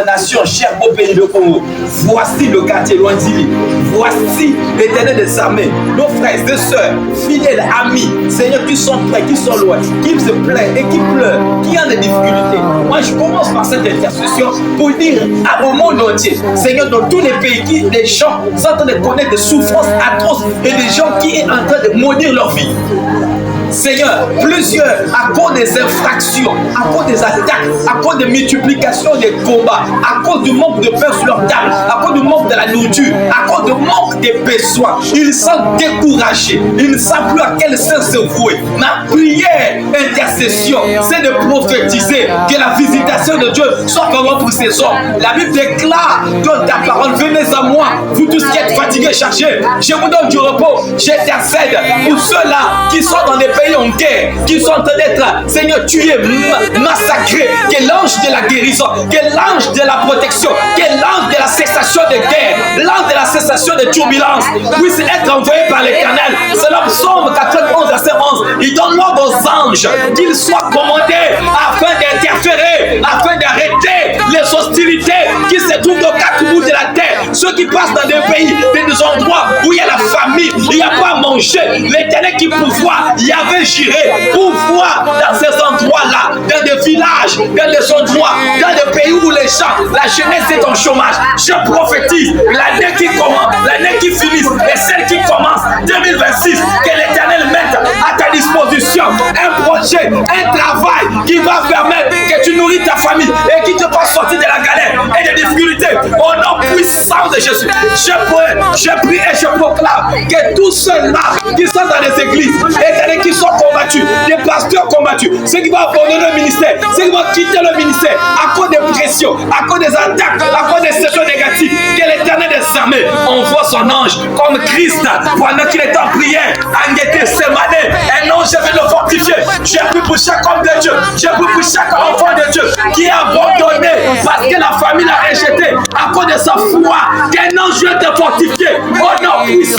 nation chère au pays de Congo. Voici le quartier Loindili. Voici l'Éternel des armées. Nos frères et sœurs, fidèles amis, Seigneur, qui sont près, qui sont loin, qui se plaignent et qui pleurent, qui ont des difficultés. Moi, je commence par cette intercession pour dire au monde entier, Seigneur, dans tous les pays, les gens sont en train de connaître des souffrances atroces et des gens qui sont en train de maudire leur vie. Seigneur, plusieurs, à cause des infractions, à cause des attaques, à cause de multiplication des combats, à cause du manque de pain sur leur table, à cause du manque de la nourriture, à cause du manque des besoins, ils sont découragés, ils ne savent plus à quel sens se vouer. Ma prière, intercession, c'est de prophétiser que la visitation de Dieu soit vraiment pour ces hommes. La Bible déclare dans ta parole, venez à moi, vous tous qui êtes fatigués, chargés, je vous donne du repos, j'intercède pour ceux-là qui sont dans les pays en guerre, qui sont en train d'être, Seigneur, tués, massacrés, que l'ange de la guérison, que l'ange de la protection, que l'ange de la cessation de guerre, l'ange de la cessation de turbulence puisse être envoyé par l'Éternel. C'est le psaume 91 verset 11. Il donne l'ordre aux anges qu'ils soient commandés afin d'interférer, afin d'arrêter les hostilités qui se trouvent aux quatre bouts de la terre. Ceux qui passent dans des pays, des endroits où il y a la famine, il n'y a pas à manger. L'Éternel qui pourvoit, il y avait géré pour voir dans ces endroits-là, dans des villages, dans des endroits, dans des pays où les gens, la jeunesse est en chômage. Je prophétise l'année qui commence, l'année qui finit et celle qui commence, 2026, que l'Éternel mette à ta disposition un projet, un travail qui va permettre que tu nourris ta famille et qui te fasse sortir de la galère et des difficultés. Au nom puissant de Jésus, je prie et je proclame que tous ceux-là qui sont dans les églises et qui sont combattus, des pasteurs combattus, ceux qui vont abandonner le ministère, ceux qui vont quitter le ministère à cause des pressions, à cause des attaques, à cause des situations négatives, que l'Éternel des armées envoie son ange comme Christ pendant qu'il est en prière, en Gethsémanée. Un ange vient le fortifier. J'ai pris pour chaque homme de Dieu, j'ai pris pour chaque enfant de Dieu qui est abandonné parce que la famille l'a rejeté à cause de sa foi. Qu'un ange vient te fortifier. Oh non, puissant.